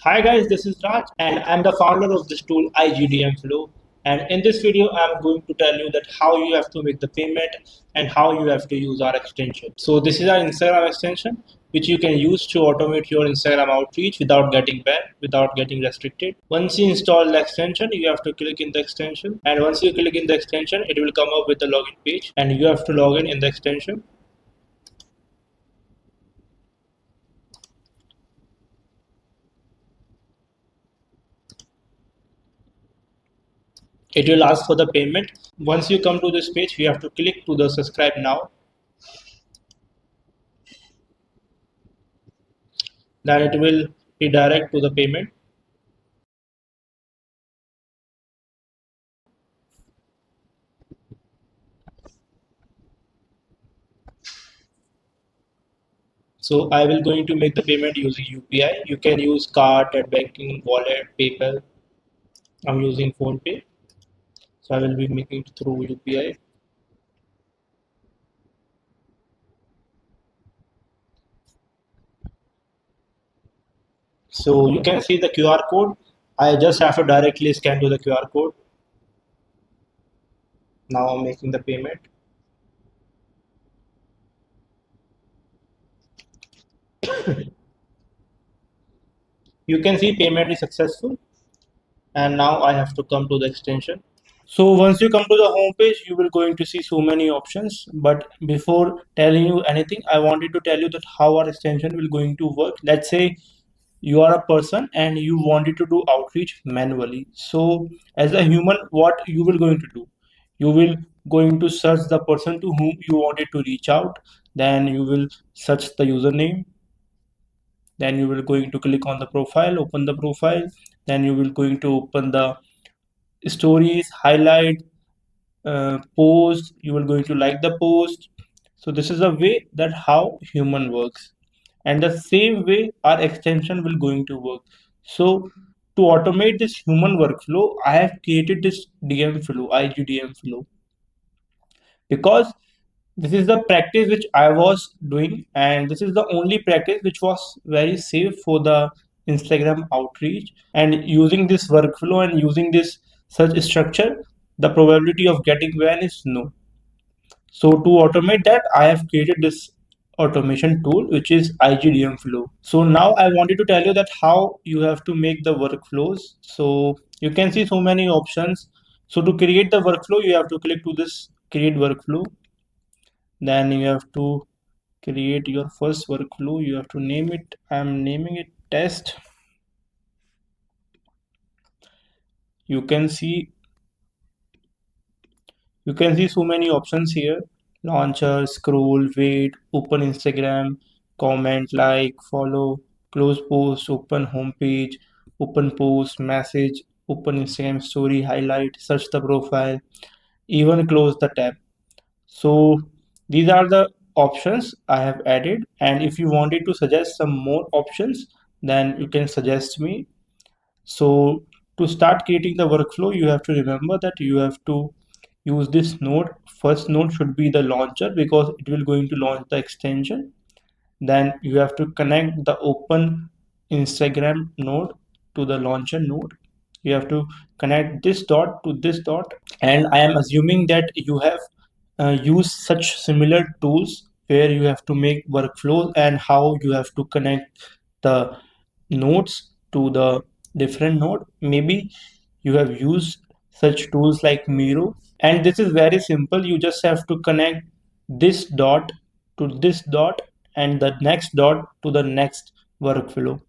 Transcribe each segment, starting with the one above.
Hi guys, this is Raj and I'm the founder of this tool IgDmFlow. And in this video, I'm going to tell you that how you have to make the payment and how you have to use our extension. So this is our Instagram extension, which you can use to automate your Instagram outreach without getting banned, without getting restricted. Once you install the extension, you have to click in the extension. And once you click in the extension, it will come up with the login page and you have to log in the extension. It will ask for the payment. Once you come to this page, you have to click to the subscribe now. Then it will redirect to the payment. So I will going to make the payment using UPI. You can use card, net banking, wallet, PayPal. I'm using PhonePe. So I will be making it through UPI. So you can see the QR code. I just have to directly scan to the QR code. Now I'm making the payment. You can see payment is successful. And now I have to come to the extension. So once you come to the home page, you will going to see so many options. But before telling you anything, I wanted to tell you that how our extension will going to work. Let's say you are a person and you wanted to do outreach manually. So as a human, what you will going to do? You will going to search the person to whom you wanted to reach out. Then you will search the username. Then you will going to click on the profile, open the profile. Then you will going to open the stories, highlight, post. You will going to like the post. So this is a way that how human works, and the same way our extension will going to work. So to automate this human workflow, I have created this DM flow, IgDM flow, because this is the practice which I was doing, and this is the only practice which was very safe for the Instagram outreach. And using this workflow and using this search structure, the probability of getting ban is no. So to automate that, I have created this automation tool, which is IgDmFlow. So now I wanted to tell you that how you have to make the workflows. So you can see so many options. So to create the workflow, you have to click to this create workflow. Then you have to create your first workflow. You have to name it. I'm naming it test. You can see so many options here: launcher, scroll, wait, open Instagram, comment, like, follow, close post, open homepage, open post, message, open Instagram story, highlight, search the profile, even close the tab. So these are the options I have added, and if you wanted to suggest some more options, then you can suggest me. So to start creating the workflow, you have to remember that you have to use this node. First node should be the launcher because it will going to launch the extension. Then you have to connect the open Instagram node to the launcher node. You have to connect this dot to this dot. And I am assuming that you have used such similar tools where you have to make workflows and how you have to connect the nodes to the different node. Maybe you have used such tools like Miro, and this is very simple. You just have to connect this dot to this dot and the next dot to the next workflow.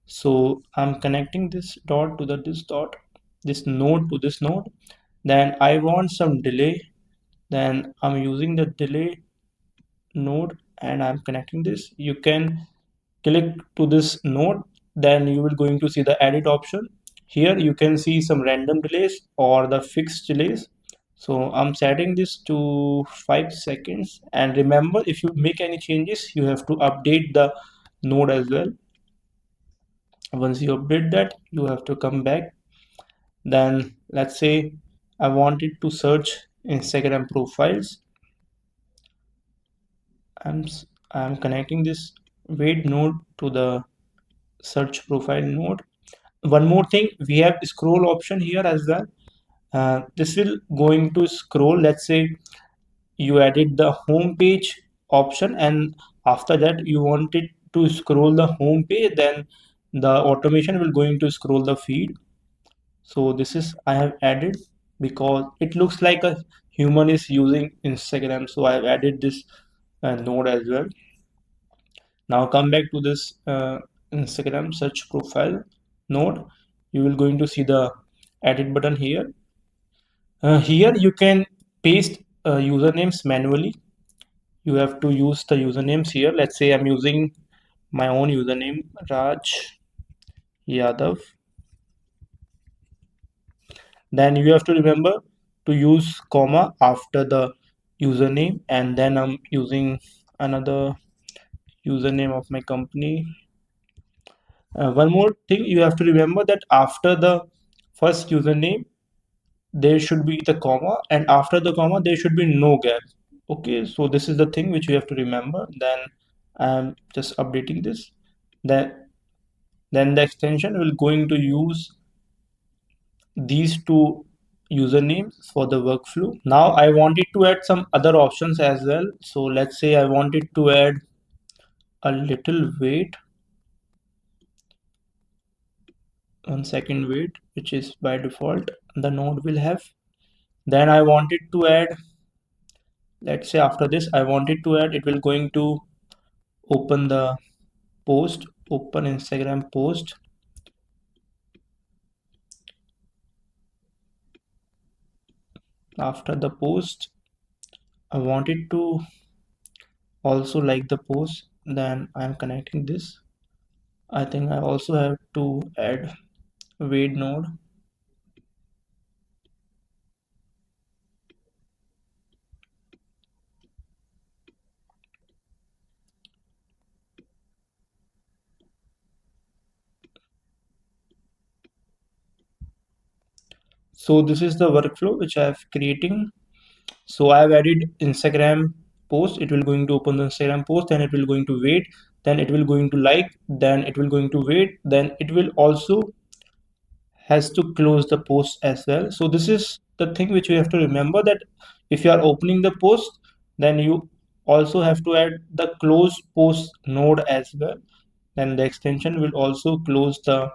So I'm connecting this dot to the this dot, this node to this node. Then I want some delay. Then I'm using the delay node and I'm connecting this. You can click to this node, then you will going to see the edit option. Here you can see some random delays or the fixed delays. So I'm setting this to 5 seconds, and remember, if you make any changes, you have to update the node as well. Once you update that, you have to come back. Then let's say I wanted to search Instagram profiles. I'm I'm connecting this wait node to the search profile node. one more thing, we have scroll option here as well. This will going to scroll. Let's say you added the home page option, and after that you wanted to scroll the home page, then the automation will going to scroll the feed. So this is I have added because it looks like a human is using Instagram, so I have added this node as well. Now come back to this Instagram search profile node. You will going to see the edit button here. Here you can paste usernames manually. You have to use the usernames here. Let's say I'm using my own username, Raj Yadav. Then you have to remember to use comma after the username, and then I'm using another username of my company. One more thing, you have to remember that after the first username there should be the comma, and after the comma there should be no gap. Okay, so this is the thing which you have to remember. Then I'm just updating this. Then the extension will going to use these two usernames for the workflow. Now I wanted to add some other options as well. So let's say I wanted to add a little weight, 1 second wait, which is by default the node will have. Then I wanted to add, let's say after this I wanted to add, it will going to open the post, open Instagram post. After the post I wanted to also like the post, then I'm connecting this. I think I also have to add weight node. So this is the workflow which I have creating. So I have added Instagram post. It will going to open the Instagram post, then it will going to wait, then it will going to like, then it will going to wait, then it will also has to close the post as well. So this is the thing which you have to remember, that if you are opening the post, then you also have to add the close post node as well. Then the extension will also close the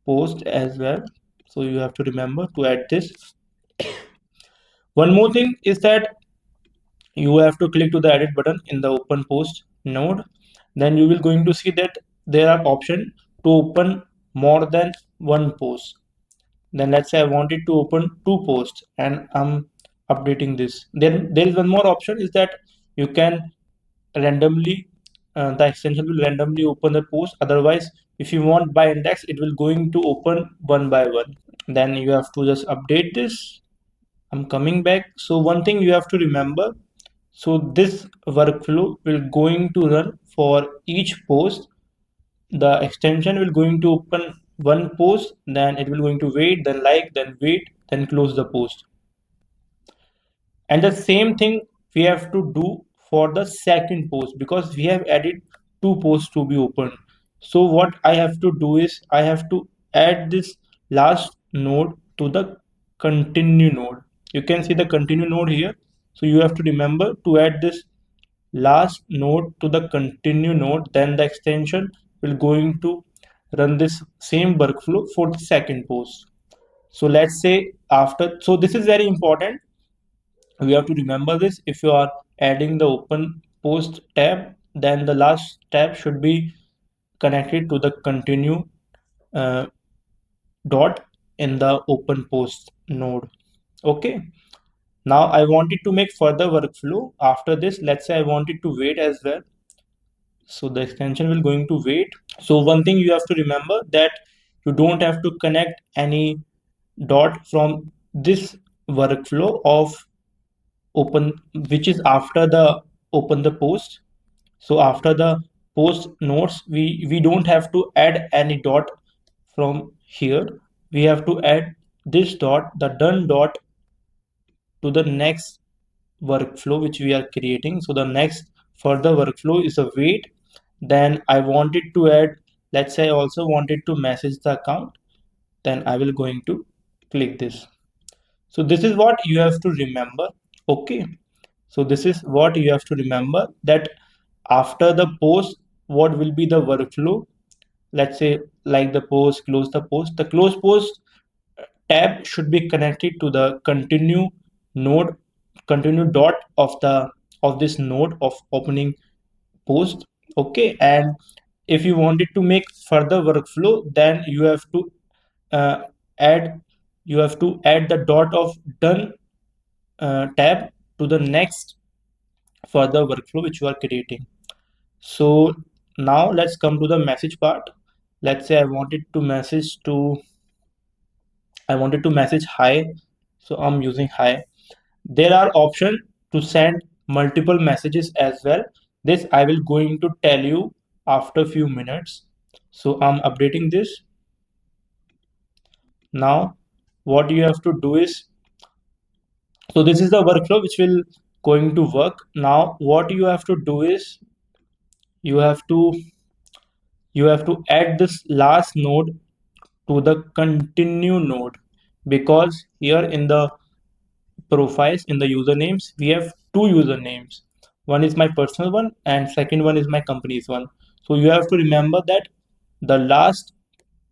post as well. So you have to remember to add this. One more thing is that you have to click to the edit button in the open post node. Then you will going to see that there are option to open more than one post. Then let's say I wanted to open two posts and I'm updating this. Then there is one more option is that you can randomly the extension will randomly open the post. Otherwise, if you want by index, it will going to open one by one. Then you have to just update this. I'm coming back. So one thing you have to remember, so this workflow will going to run for each post. The extension will going to open one post, then it will going to wait, then like, then wait, then close the post. And the same thing we have to do for the second post, because we have added two posts to be opened. So what I have to do is I have to add this last node to the continue node. You can see the continue node here. So you have to remember to add this last node to the continue node, then the extension will going to run this same workflow for the second post. So let's say after, so this is very important, we have to remember this. If you are adding the open post tab, then the last tab should be connected to the continue uh, dot in the open post node. Okay, now I wanted to make further workflow. After this, let's say I wanted to wait as well, so the extension will going to wait. So one thing you have to remember, that you don't have to connect any dot from this workflow of open, which is after the open the post. So after the post nodes, we don't have to add any dot from here. We have to add this dot, the done dot, to the next workflow which we are creating. So the next further workflow is a wait. Then I wanted to add let's say I also wanted to message the account, then I will going to click this. So this is what you have to remember. Okay, so this is what you have to remember, that after the post, what will be the workflow. Let's say like the post, close the post. The close post tab should be connected to the node, continue dot of this node of opening post. Okay, and if you wanted to make further workflow, then uh, add you have to add the dot of done tab to the next further workflow which you are creating. So now let's come to the message part. Let's say I wanted to message hi, so I'm using hi. There are options to send multiple messages as well. This I will going to tell you after few minutes. So I'm updating this. Now what you have to do is, so this is the workflow which will going to work. Now what you have to do is, you have to you have to add this last node to the continue node, because here in the profiles, in the usernames, we have two usernames. One is my personal one and second one is my company's one. So you have to remember that the last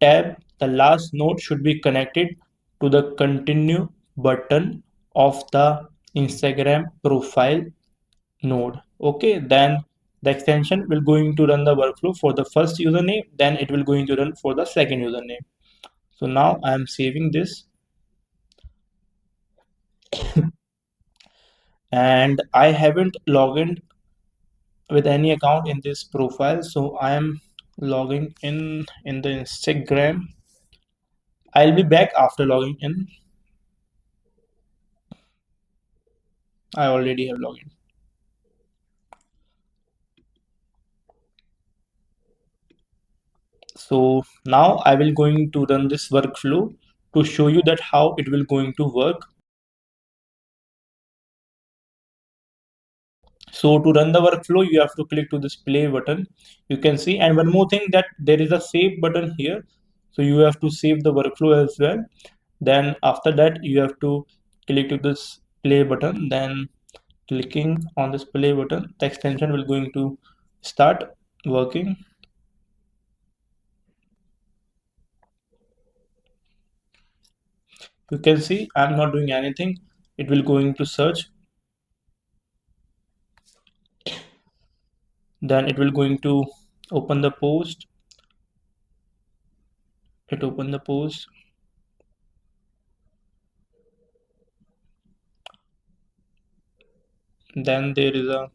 the last node should be connected to the continue button of the Instagram profile node. Okay, then the extension will going to run the workflow for the first username, then it will going to run for the second username. So now I am saving this, and I haven't logged in with any account in this profile, so I am logging in the Instagram. I'll be back after logging in. I already have logged in. So now I will going to run this workflow to show you that how it will going to work. So to run the workflow, you have to click to this play button. You can see, and one more thing, that there is a save button here. So you have to save the workflow as well. Then after that, you have to click to this play button. Then clicking on this play button, the extension will going to start working. You can see I'm not doing anything. It will going to search. Then it will going to open the post. It open the post. Then there is a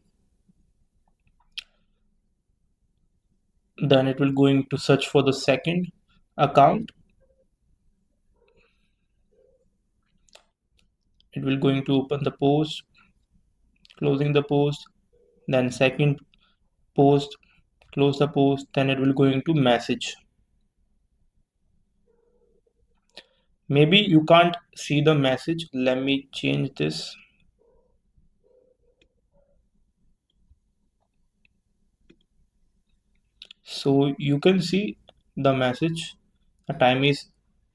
then it will going to search for the second account. It will going to open the post, closing the post, then second post, close the post, then it will going to message. Maybe you can't see the message. Let me change this. So you can see the message. The time is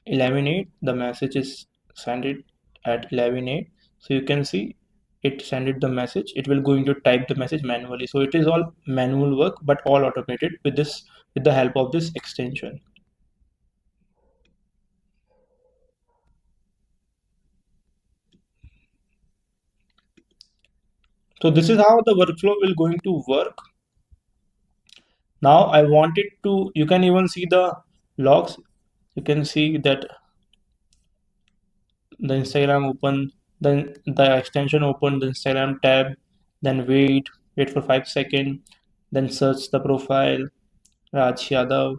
11:08. The message is sent it at 11:08. So you can see it send it the message. It will going to type the message manually. So it is all manual work, but all automated with this, with the help of this extension. So this is how the workflow will going to work. Now I wanted to, you can even see the logs. You can see that the Instagram open, then the extension open, the Instagram tab, then wait for 5 seconds, then search the profile, Raj Yadav,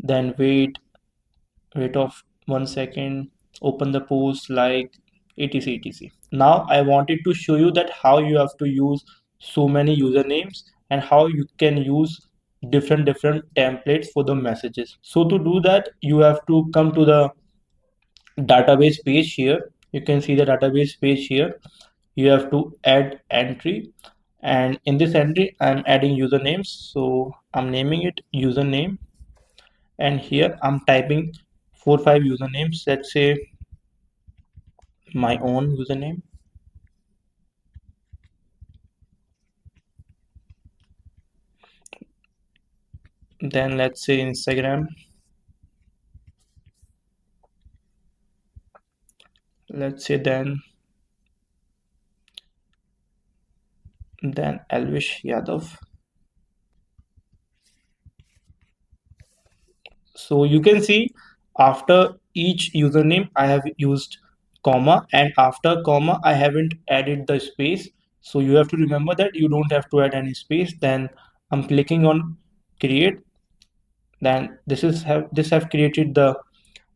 then wait of 1 second, open the post, like etc. Now I wanted to show you that how you have to use so many usernames and how you can use different templates for the messages. So to do that, you have to come to the database page here. You can see the database page here. You have to add entry, and in this entry I'm adding usernames, so I'm naming it username. and here I'm typing 4 5 usernames. Let's say my own username, then let's say Instagram, let's say then Elvish Yadav. So you can see after each username I have used comma, and after comma I haven't added the space. So you have to remember that you don't have to add any space. Then I'm clicking on create. Then this have created the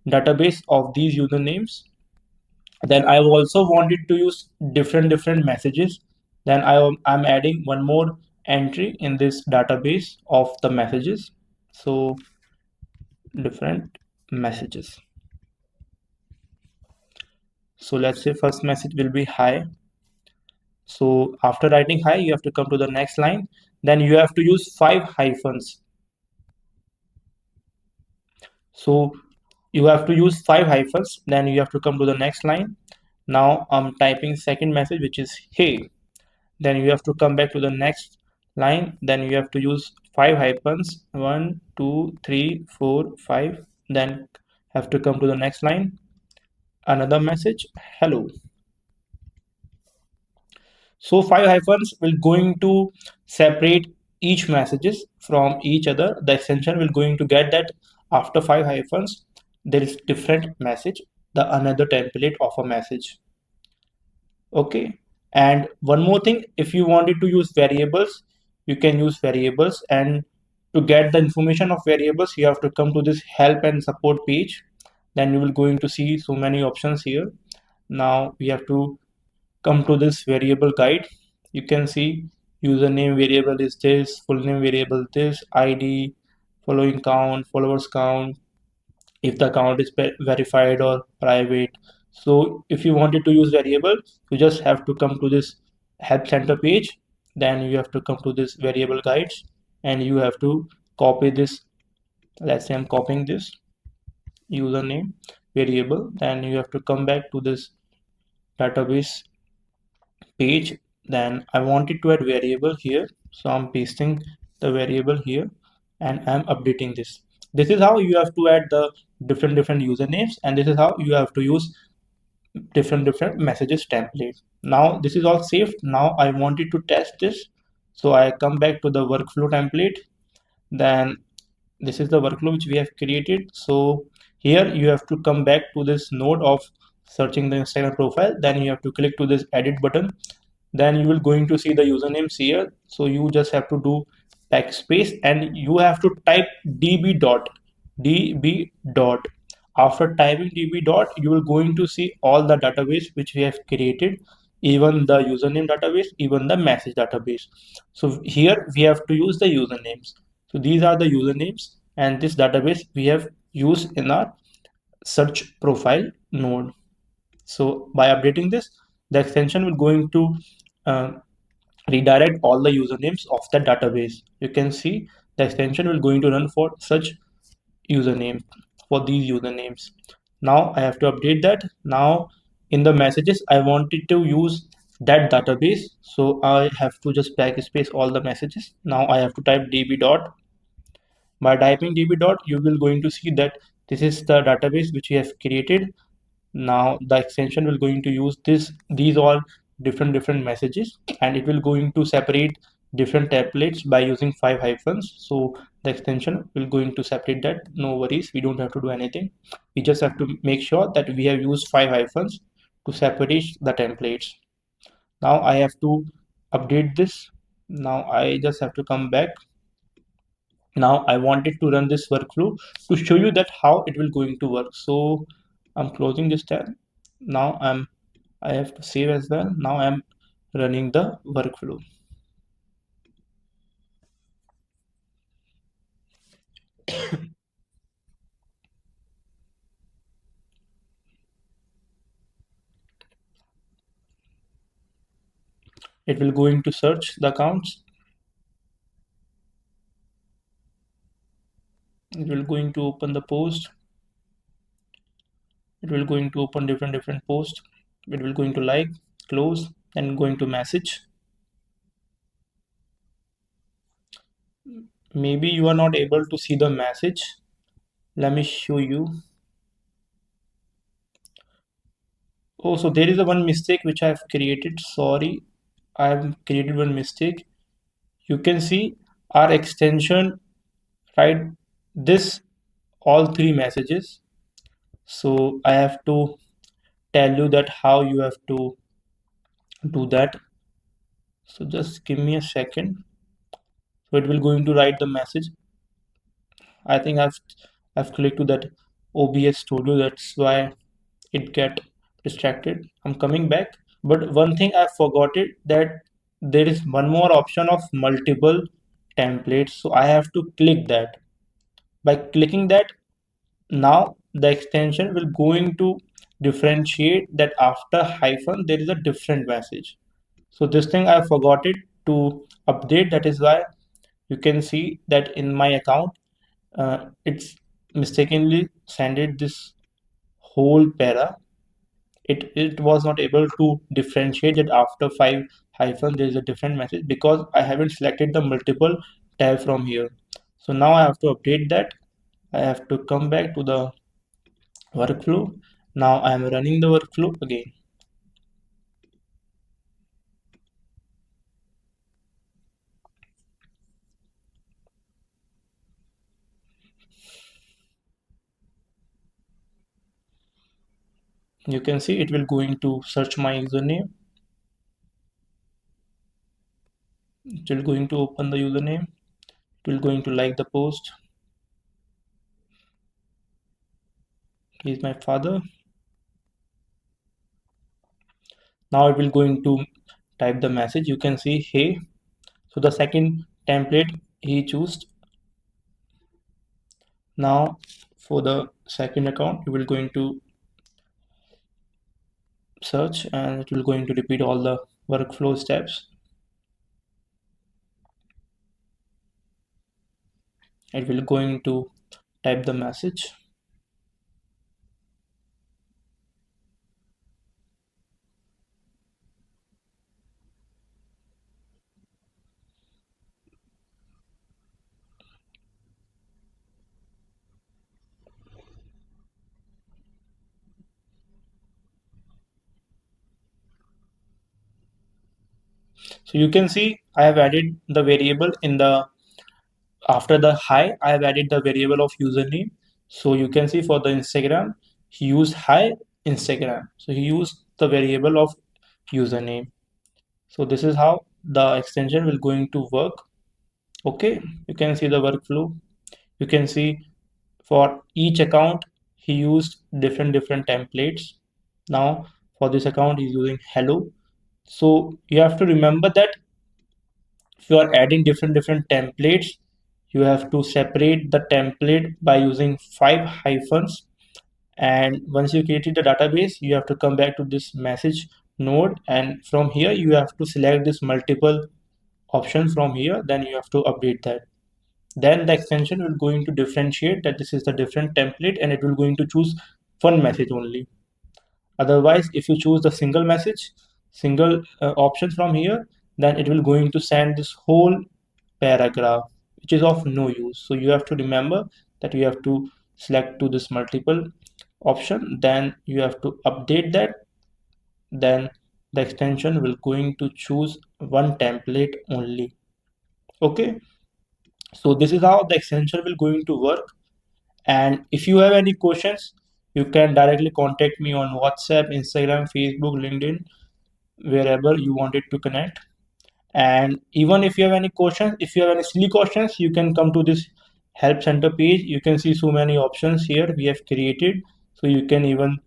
database of these usernames. Then I also wanted to use different messages. Then I'm adding one more entry in this database of the messages. So different messages. So let's say first message will be hi. So after writing hi, you have to come to the next line. Then you have to use 5 hyphens. So you have to use 5 hyphens. Then you have to come to the next line. Now I'm typing second message, which is hey. Then you have to come back to the next line. Then you have to use 5 hyphens. 1 2 3 4 5. Then have to come to the next line. Another message, hello. So 5 hyphens will going to separate each messages from each other. The extension will going to get that after 5 hyphens there is different message, the another template of a message. Okay. And one more thing, if you wanted to use variables, you can use variables, and to get the information of variables you have to come to this help and support page. Then you will going to see so many options here. Now we have to come to this variable guide. You can see username variable is this, full name variable this, id, following count, followers count, if the account is verified or private. So if you wanted to use variable, you just have to come to this help center page. Then you have to come to this variable guides, and you have to copy this. Let's say I'm copying this username variable. Then you have to come back to this database page. Then I wanted to add variable here, so I'm pasting the variable here and I'm updating this. This is how you have to add the different usernames, and this is how you have to use different messages template. Now this is all saved. Now I wanted to test this, so I come back to the workflow template. Then this is the workflow which we have created. So here you have to come back to this node of searching the Instagram profile. Then you have to click to this edit button. Then you will going to see the usernames here. So you just have to do backspace and you have to type db dot. After typing db dot, you will going to see all the database which we have created, even the username database, even the message database. So here we have to use the usernames. So these are the usernames, and this database we have used in our search profile node. So by updating this, the extension will going to uh, redirect all the usernames of the database. You can see the extension will going to run for such username, for these usernames. Now I have to update that. Now in the messages I wanted to use that database, so I have to just backspace all the messages. Now I have to type db dot. By typing db dot, you will going to see that this is the database which we have created. Now the extension will going to use these all different messages, and it will going to separate different templates by using 5 hyphens. So the extension will going to separate that. No worries, we don't have to do anything. We just have to make sure that we have used 5 hyphens to separate the templates. Now I have to update this. Now I just have to come back. Now I wanted to run this workflow to show you that how it will going to work. So I'm closing this tab. Now I have to save as well. Now I'm running the workflow. It will going to search the accounts. It will going to open the post. It will going to open different posts. It will going to like, close, and going to message. Maybe you are not able to see the message. Let me show you. Oh, so there is a one mistake which I have created. Sorry, I have created one mistake. You can see our extension, right? This all three messages. So I have to tell you that how you have to do that. So just give me a second. So it will going to write the message. I think I've clicked to that OBS Studio. That's why it get distracted. I'm coming back. But one thing I forgot it, that there is one more option of multiple templates. So I have to click that. By clicking that, now the extension will going to differentiate that after hyphen there is a different message. So this thing I forgot it to update. That is why you can see that in my account it's mistakenly sended this whole para. It was not able to differentiate that after five hyphen there is a different message because I haven't selected the multiple tab from here. So now I have to update that. I have to come back to the workflow. Now I am running the workflow again. You can see it will going to search my username. It will going to open the username. It will going to like the post. He is my father. Now it will going to type the message. You can see hey. So the second template he chose. Now for the second account you will going to search and it will going to repeat all the workflow steps. It will going to type the message. So you can see I have added the variable in the after the hi. I have added the variable of username. So you can see for the Instagram he used hi Instagram. So he used the variable of username. So this is how the extension will going to work. Okay, you can see the workflow. You can see for each account he used different templates. Now for this account he's using hello. So you have to remember that if you are adding different templates, you have to separate the template by using five hyphens. And once you created the database, you have to come back to this message node, and from here you have to select this multiple option from here. Then you have to update that. Then the extension will going to differentiate that this is the different template, and it will going to choose one message only. Otherwise, if you choose the single message, single option from here, then it will going to send this whole paragraph, which is of no use. So you have to remember that you have to select to this multiple option, then you have to update that. Then the extension will going to choose one template only. Okay, so this is how the extension will going to work. And if you have any questions, you can directly contact me on WhatsApp, Instagram, Facebook, LinkedIn, wherever you wanted to connect. And even if you have any questions, if you have any silly questions, you can come to this help center page. You can see so many options here we have created. So you can even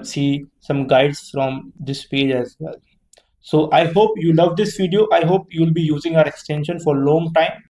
see some guides from this page as well. So I hope you love this video. I hope you'll be using our extension for long time.